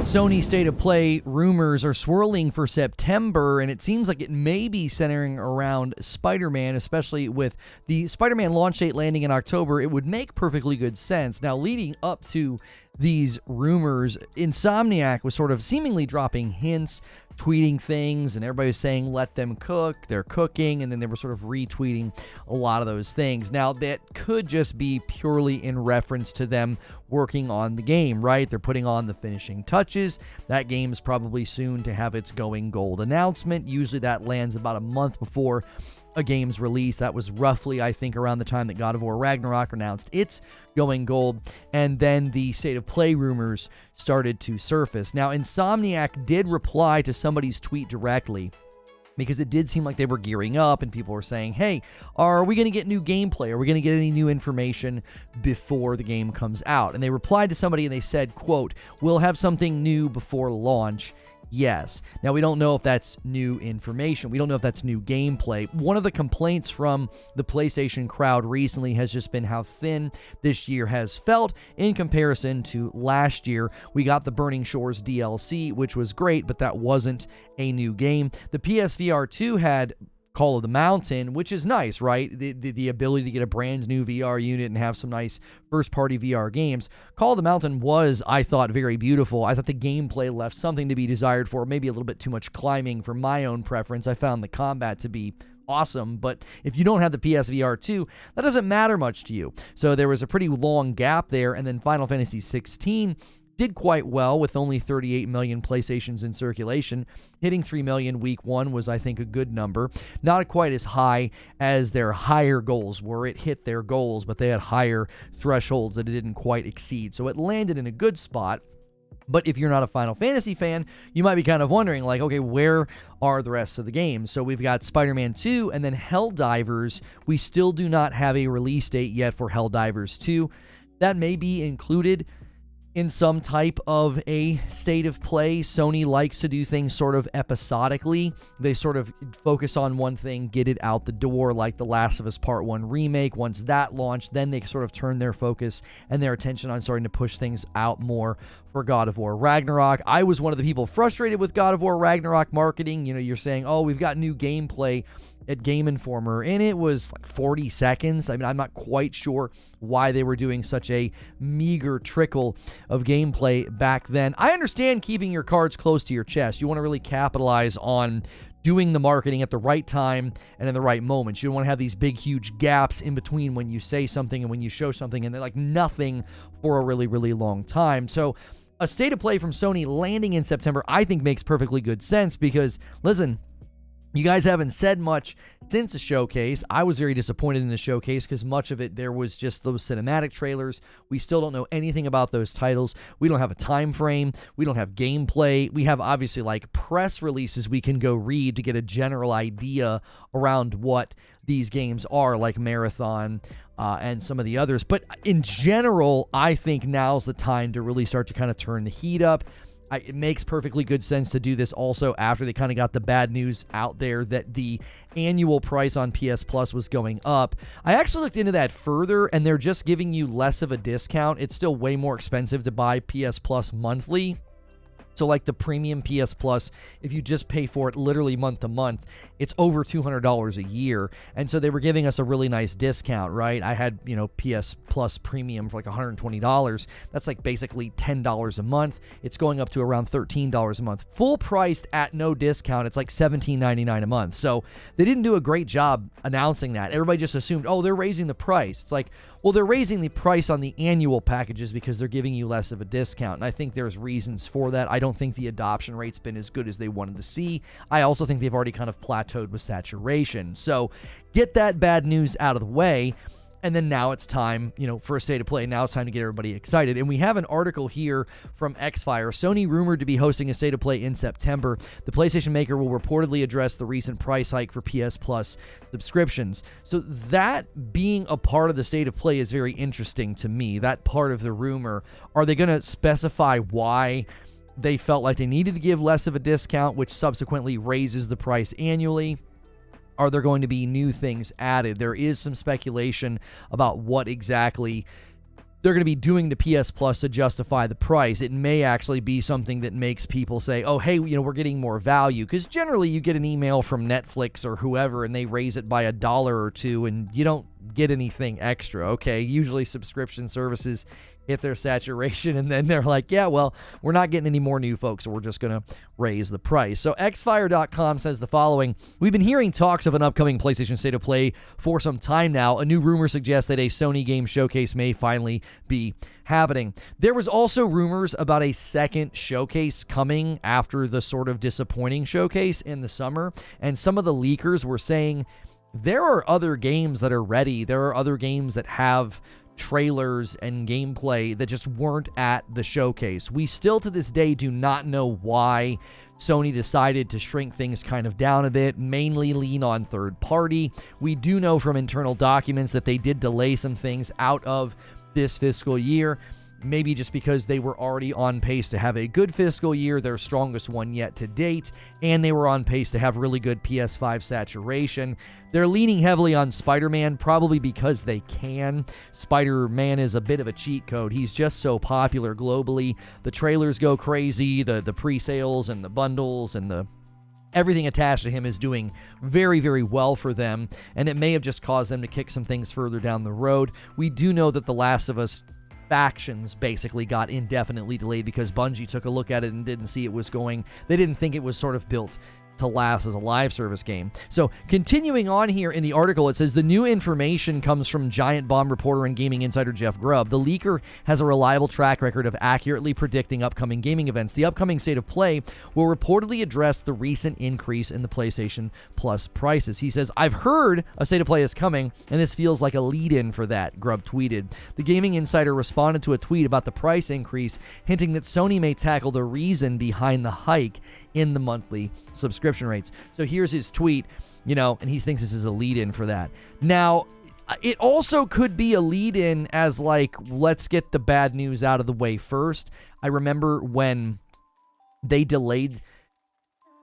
Sony State of Play rumors are swirling for September, and it seems like it may be centering around Spider-Man, especially with the Spider-Man launch date landing in October. It would make perfectly good sense. Now, leading up to these rumors, Insomniac was sort of seemingly dropping hints, tweeting things, and everybody was saying, let them cook. They're cooking, and then they were sort of retweeting a lot of those things. Now, that could just be purely in reference to them working on the game, right? They're putting on the finishing touches. That game's probably soon to have its going gold announcement. Usually that lands about a month before a game's release. That was roughly, I think, around the time that God of War Ragnarok announced its going gold, and then the State of Play rumors started to surface. Now, Insomniac did reply to somebody's tweet directly, because it did seem like they were gearing up and people were saying, hey, are we going to get new gameplay? Are we going to get any new information before the game comes out? And they replied to somebody and they said, quote, we'll have something new before launch. Yes. Now, we don't know if that's new information. We don't know if that's new gameplay. One of the complaints from the PlayStation crowd recently has just been how thin this year has felt in comparison to last year. We got the Burning Shores DLC, which was great, but that wasn't a new game. The PSVR 2 had Call of the Mountain, which is nice, right? The ability to get a brand new VR unit and have some nice first-party VR games. Call of the Mountain was, I thought, very beautiful. I thought the gameplay left something to be desired for, maybe a little bit too much climbing for my own preference. I found the combat to be awesome, but if you don't have the PSVR 2, that doesn't matter much to you. So there was a pretty long gap there, and then Final Fantasy 16 did quite well with only 38 million PlayStations in circulation. Hitting 3 million week one was, I think, a good number. Not quite as high as their higher goals were. It hit their goals, but they had higher thresholds that it didn't quite exceed. So it landed in a good spot. But if you're not a Final Fantasy fan, you might be kind of wondering, like, okay, where are the rest of the games? So we've got Spider-Man 2 and then Helldivers. We still do not have a release date yet for Helldivers 2. That may be included in some type of a state of play. Sony likes to do things sort of episodically. They sort of focus on one thing, get it out the door, like The Last of Us Part 1 remake. Once that launched, then they sort of turn their focus and their attention on starting to push things out more for God of War Ragnarok. I was one of the people frustrated with God of War Ragnarok marketing. You know, you're saying, oh, we've got new gameplay at Game Informer, and it was like 40 seconds. I mean, I'm not quite sure why they were doing such a meager trickle of gameplay back then. I understand keeping your cards close to your chest. You want to really capitalize on doing the marketing at the right time and in the right moments. You don't want to have these big, huge gaps in between when you say something and when you show something, and they're like nothing for a really, really long time. So a state of play from Sony landing in September, I think, makes perfectly good sense because, listen, you guys haven't said much since the showcase. I was very disappointed in the showcase because much of it there was just those cinematic trailers. We still don't know anything about those titles. We don't have a time frame. We don't have gameplay. We have obviously like press releases we can go read to get a general idea around what these games are, like Marathon and some of the others. But in general, I think now's the time to really start to kind of turn the heat up. It makes perfectly good sense to do this also after they kind of got the bad news out there that the annual price on PS Plus was going up. I actually looked into that further, and they're just giving you less of a discount. It's still way more expensive to buy PS Plus monthly. So like the premium PS Plus, if you just pay for it literally month to month, it's over $200 a year. And so they were giving us a really nice discount, right? I had, PS Plus premium for like $120. That's like basically $10 a month. It's going up to around $13 a month. Full priced at no discount, it's like $17.99 a month. So they didn't do a great job announcing that. Everybody just assumed, oh, they're raising the price. It's like, well, they're raising the price on the annual packages because they're giving you less of a discount. And I think there's reasons for that. I don't think the adoption rate's been as good as they wanted to see. I also think they've already kind of plateaued with saturation. So get that bad news out of the way. And then now it's time, for a state of play. Now it's time to get everybody excited. And we have an article here from Xfire. Sony rumored to be hosting a state of play in September. The PlayStation maker will reportedly address the recent price hike for PS Plus subscriptions. So that being a part of the state of play is very interesting to me. That part of the rumor. Are they going to specify why they felt like they needed to give less of a discount, which subsequently raises the price annually? Are there going to be new things added? There is some speculation about what exactly they're going to be doing the PS Plus to justify the price. It may actually be something that makes people say, oh, hey, we're getting more value. Because generally you get an email from Netflix or whoever and they raise it by $1 or $2 and you don't get anything extra. Okay, usually subscription services hit their saturation and then they're like, yeah, well, we're not getting any more new folks, so we're just going to raise the price. So xfire.com says the following: we've been hearing talks of an upcoming PlayStation State of Play for some time now. A new rumor suggests that a Sony game showcase may finally be happening. There was also rumors about a second showcase coming after the sort of disappointing showcase in the summer, and some of the leakers were saying there are other games that are ready. There are other games that have trailers and gameplay that just weren't at the showcase. We still to this day do not know why Sony decided to shrink things kind of down a bit, mainly lean on third party. We do know from internal documents that they did delay some things out of this fiscal year, maybe just because they were already on pace to have a good fiscal year, their strongest one yet to date, and they were on pace to have really good PS5 saturation. They're leaning heavily on Spider-Man, probably because they can. Spider-Man is a bit of a cheat code. He's just so popular globally. The trailers go crazy, the pre-sales and the bundles and the everything attached to him is doing very, very well for them, and it may have just caused them to kick some things further down the road. We do know that The Last of Us Factions basically got indefinitely delayed because Bungie took a look at it and didn't see it was going. They didn't think it was sort of built to last as a live service game. So continuing on here in the article, it says the new information comes from Giant Bomb reporter and gaming insider Jeff Grubb. The leaker has a reliable track record of accurately predicting upcoming gaming events. The upcoming State of Play will reportedly address the recent increase in the PlayStation Plus prices. He says, I've heard a State of Play is coming, and this feels like a lead-in for that, Grubb tweeted. The gaming insider responded to a tweet about the price increase, hinting that Sony may tackle the reason behind the hike in the monthly subscription rates. So here's his tweet, and he thinks this is a lead-in for that. Now, it also could be a lead-in as like, let's get the bad news out of the way first. I remember when they delayed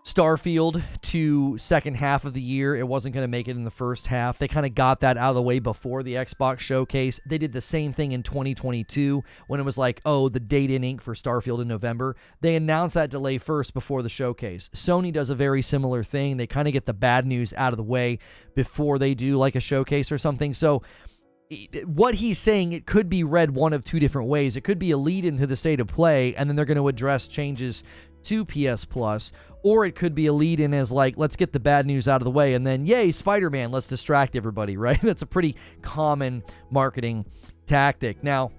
Starfield to second half of the year, it wasn't going to make it in the first half. They kind of got that out of the way before the Xbox showcase. They did the same thing in 2022 when it was like, oh, the date in ink for Starfield in November. They announced that delay first before the showcase. Sony does a very similar thing. They kind of get the bad news out of the way before they do like a showcase or something. So what he's saying, it could be read one of two different ways. It could be a lead into the State of Play, and then they're going to address changes to PS Plus, or it could be a lead-in as like, let's get the bad news out of the way, and then, yay, Spider-Man, let's distract everybody, right? That's a pretty common marketing tactic. Now,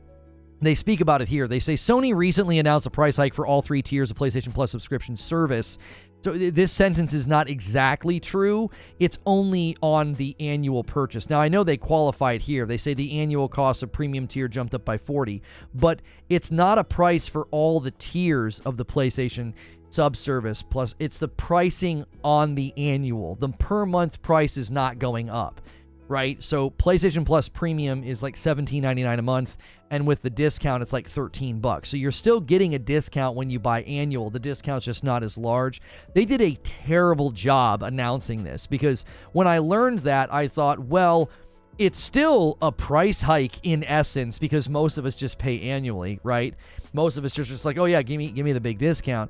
they speak about it here. They say, Sony recently announced a price hike for all 3 tiers of PlayStation Plus subscription service. So this sentence is not exactly true. It's only on the annual purchase. Now, I know they qualify it here. They say the annual cost of premium tier jumped up by 40, but it's not a price for all the tiers of the PlayStation subservice. Plus, it's the pricing on the annual. The per month price is not going up, right? So PlayStation Plus Premium is like $17.99 a month, and with the discount, it's like $13. So you're still getting a discount when you buy annual. The discount's just not as large. They did a terrible job announcing this, because when I learned that, I thought, well, it's still a price hike in essence, because most of us just pay annually, right? Most of us just like, oh yeah, give me the big discount.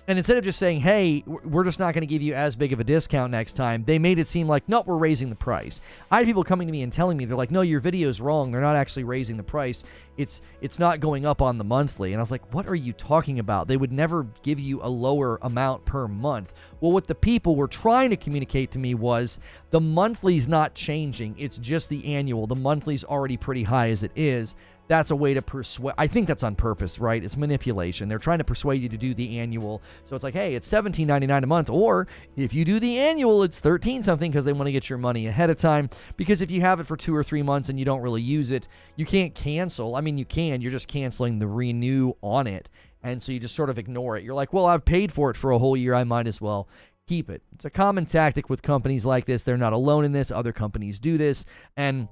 And instead of just saying, hey, we're just not going to give you as big of a discount next time, they made it seem like, nope, we're raising the price. I had people coming to me and telling me, they're like, no, your video's wrong. They're not actually raising the price. It's not going up on the monthly. And I was like, what are you talking about? They would never give you a lower amount per month. Well, what the people were trying to communicate to me was the monthly's not changing. It's just the annual. The monthly's already pretty high as it is. That's a way to persuade. I think that's on purpose, right? It's manipulation. They're trying to persuade you to do the annual. So it's like, hey, it's $17.99 a month. Or if you do the annual, it's $13 something, because they want to get your money ahead of time. Because if you have it for 2 or 3 months and you don't really use it, you can't cancel. I mean, you can. You're just canceling the renew on it. And so you just sort of ignore it. You're like, well, I've paid for it for a whole year. I might as well keep it. It's a common tactic with companies like this. They're not alone in this. Other companies do this. And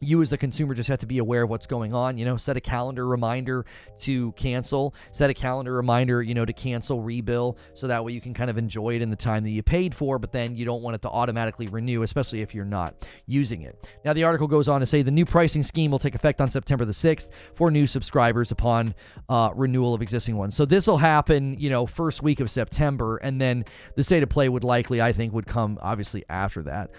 You as the consumer just have to be aware of what's going on. Set a calendar reminder to cancel, set a calendar reminder, to cancel rebill, so that way you can kind of enjoy it in the time that you paid for, but then you don't want it to automatically renew, especially if you're not using it. Now, the article goes on to say the new pricing scheme will take effect on September the 6th for new subscribers upon renewal of existing ones. So this will happen, first week of September, and then the state of play would likely, I think, would come obviously after that.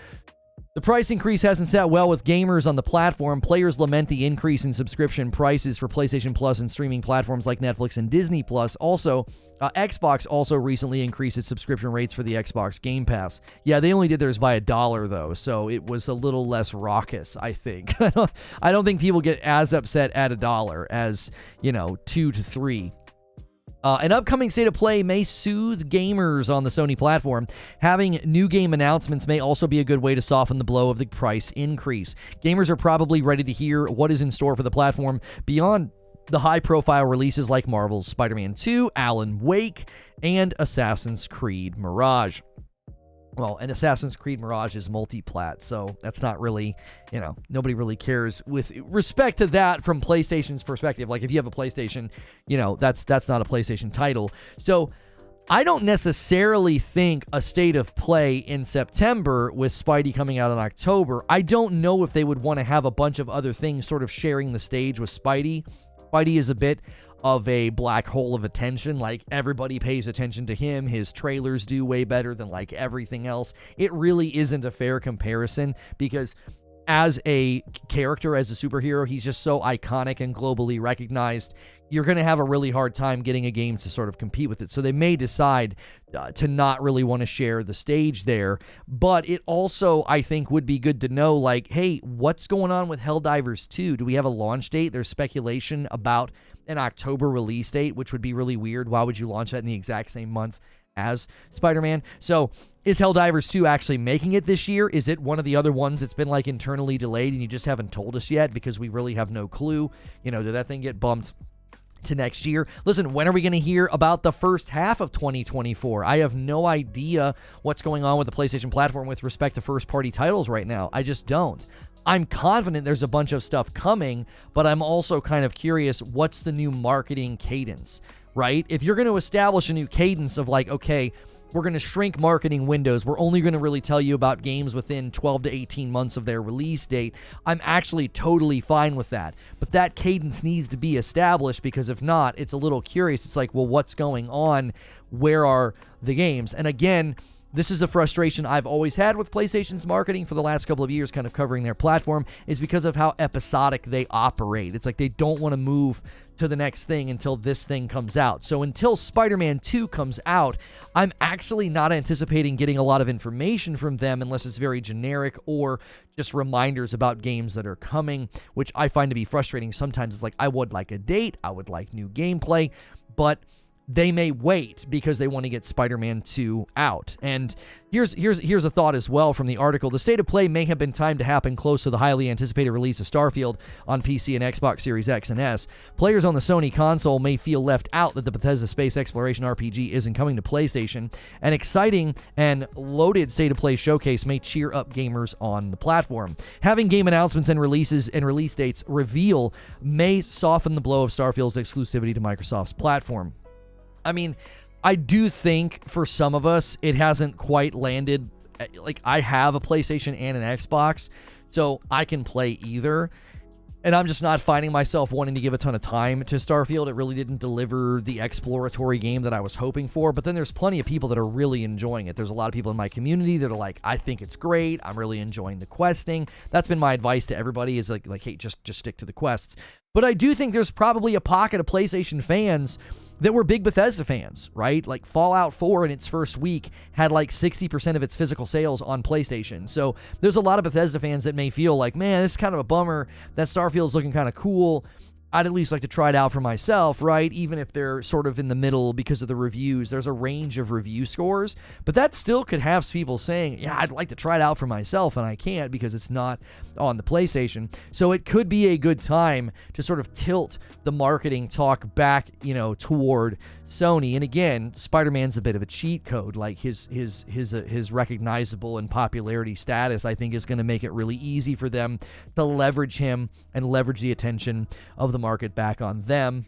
The price increase hasn't sat well with gamers on the platform. Players lament the increase in subscription prices for PlayStation Plus and streaming platforms like Netflix and Disney Plus. Also, Xbox also recently increased its subscription rates for the Xbox Game Pass. Yeah, they only did theirs by $1 though, so it was a little less raucous, I think. I don't think people get as upset at $1 as, $2 to $3. An upcoming state of play may soothe gamers on the Sony platform. Having new game announcements may also be a good way to soften the blow of the price increase. Gamers are probably ready to hear what is in store for the platform beyond the high-profile releases like Marvel's Spider-Man 2, Alan Wake, and Assassin's Creed Mirage. Well, and Assassin's Creed Mirage is multi-plat, so that's not really, nobody really cares with respect to that from PlayStation's perspective. Like, if you have a PlayStation, that's not a PlayStation title. So I don't necessarily think a state of play in September with Spidey coming out in October. I don't know if they would want to have a bunch of other things sort of sharing the stage with Spidey. Spidey is a bit of a black hole of attention. Like, everybody pays attention to him. His trailers do way better than like everything else. It really isn't a fair comparison because as a character, as a superhero, he's just so iconic and globally recognized. You're going to have a really hard time getting a game to sort of compete with it. So they may decide to not really want to share the stage there. But it also, I think, would be good to know, like, hey, what's going on with Helldivers 2? Do we have a launch date? There's speculation about an October release date, which would be really weird. Why would you launch that in the exact same month as Spider-Man? So is Helldivers 2 actually making it this year? Is it one of the other ones that's been like internally delayed and you just haven't told us yet because we really have no clue? Did that thing get bumped to next year? Listen, when are we going to hear about the first half of 2024? I have no idea what's going on with the PlayStation platform with respect to first-party titles right now. I just don't. I'm confident there's a bunch of stuff coming, but I'm also kind of curious, what's the new marketing cadence, right? If you're going to establish a new cadence of like, okay, we're going to shrink marketing windows, we're only going to really tell you about games within 12 to 18 months of their release date, I'm actually totally fine with that. But that cadence needs to be established, because if not, it's a little curious. It's like, well, what's going on? Where are the games? And again, this is a frustration I've always had with PlayStation's marketing for the last couple of years, kind of covering their platform, is because of how episodic they operate. It's like they don't want to move to the next thing until this thing comes out. So until Spider-Man 2 comes out, I'm actually not anticipating getting a lot of information from them unless it's very generic or just reminders about games that are coming, which I find to be frustrating. Sometimes it's like, I would like a date, I would like new gameplay, but they may wait because they want to get Spider-Man 2 out. And here's a thought as well from the article. The state of play may have been timed to happen close to the highly anticipated release of Starfield on PC and Xbox Series X and S. Players on the Sony console may feel left out that the Bethesda space exploration RPG isn't coming to PlayStation. An exciting and loaded state of play showcase may cheer up gamers on the platform. Having game announcements and releases and release dates reveal may soften the blow of Starfield's exclusivity to Microsoft's platform. I mean, I do think for some of us, it hasn't quite landed. Like, I have a PlayStation and an Xbox, so I can play either. And I'm just not finding myself wanting to give a ton of time to Starfield. It really didn't deliver the exploratory game that I was hoping for. But then there's plenty of people that are really enjoying it. There's a lot of people in my community that are like, I think it's great. I'm really enjoying the questing. That's been my advice to everybody, is like, hey, just stick to the quests. But I do think there's probably a pocket of PlayStation fans that were big Bethesda fans, right? Like, Fallout 4 in its first week had like 60% of its physical sales on PlayStation. So there's a lot of Bethesda fans that may feel like, man, this is kind of a bummer that Starfield's looking kind of cool. I'd at least like to try it out for myself, right? Even if they're sort of in the middle because of the reviews. There's a range of review scores, but that still could have people saying, yeah, I'd like to try it out for myself, and I can't because it's not on the PlayStation. So it could be a good time to sort of tilt the marketing talk back, toward Sony. And again, Spider-Man's a bit of a cheat code. Like his recognizable and popularity status, I think, is going to make it really easy for them to leverage him and leverage the attention of the market back on them,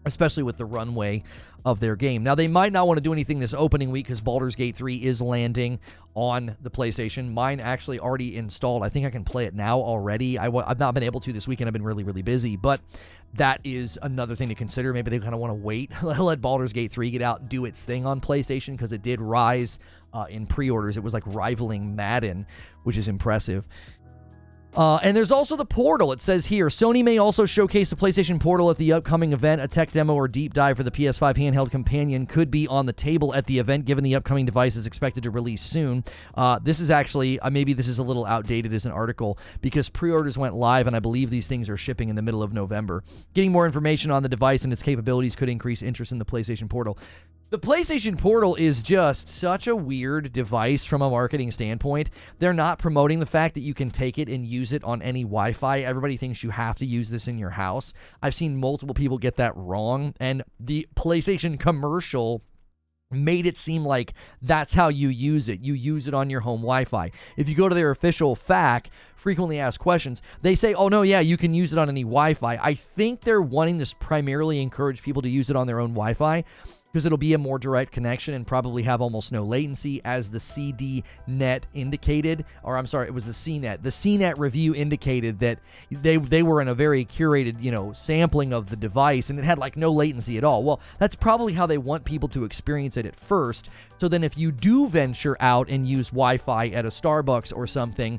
especially with the runway of their game. Now, they might not want to do anything this opening week because Baldur's Gate 3 is landing on the PlayStation. Mine actually already installed. I think I can play it now already. I've not been able to this weekend. I've been really, really busy, but that is another thing to consider. Maybe they kind of want to wait, let Baldur's Gate 3 get out, do its thing on PlayStation, because it did rise in pre-orders. It was like rivaling Madden, which is impressive. And there's also the Portal. It says here, Sony may also showcase the PlayStation Portal at the upcoming event. A tech demo or deep dive for the PS5 handheld companion could be on the table at the event, given the upcoming device is expected to release soon. This is actually, maybe this is a little outdated as an article, because pre-orders went live, and I believe these things are shipping in the middle of November. Getting more information on the device and its capabilities could increase interest in the PlayStation Portal. The PlayStation Portal is just such a weird device from a marketing standpoint. They're not promoting the fact that you can take it and use it on any Wi-Fi. Everybody thinks you have to use this in your house. I've seen multiple people get that wrong, and the PlayStation commercial made it seem like that's how you use it. You use it on your home Wi-Fi. If you go to their official FAQ, frequently asked questions, they say, oh, no, yeah, you can use it on any Wi-Fi. I think they're wanting to primarily encourage people to use it on their own Wi-Fi, because it'll be a more direct connection and probably have almost no latency, as the CDNet indicated, or I'm sorry, it was the CNET. The CNET review indicated that they were in a very curated, sampling of the device, and it had like no latency at all. Well, that's probably how they want people to experience it at first. So then if you do venture out and use Wi-Fi at a Starbucks or something,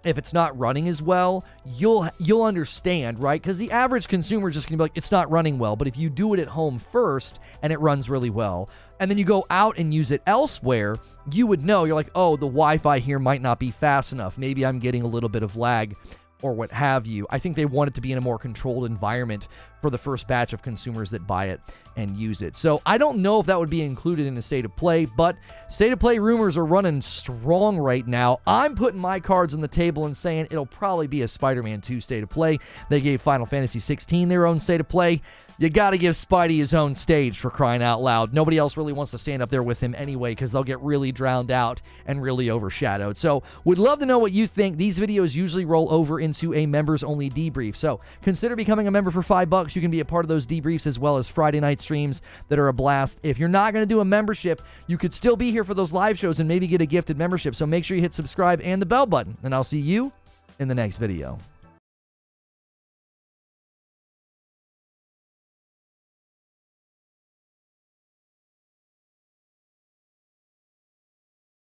if it's not running as well, you'll understand, right? Because the average consumer is just going to be like, it's not running well. But if you do it at home first and it runs really well, and then you go out and use it elsewhere, you would know. You're like, oh, the Wi-Fi here might not be fast enough. Maybe I'm getting a little bit of lag or what have you. I think they want it to be in a more controlled environment for the first batch of consumers that buy it and use it. So I don't know if that would be included in the State of Play, but State of Play rumors are running strong right now. I'm putting my cards on the table and saying it'll probably be a Spider-Man 2 State of Play. They gave Final Fantasy 16 their own State of Play. You got to give Spidey his own stage, for crying out loud. Nobody else really wants to stand up there with him anyway, because they'll get really drowned out and really overshadowed. So would love to know what you think. These videos usually roll over into a members-only debrief. So consider becoming a member for $5. You can be a part of those debriefs, as well as Friday night streams that are a blast. If you're not going to do a membership, you could still be here for those live shows and maybe get a gifted membership. So make sure you hit subscribe and the bell button, and I'll see you in the next video.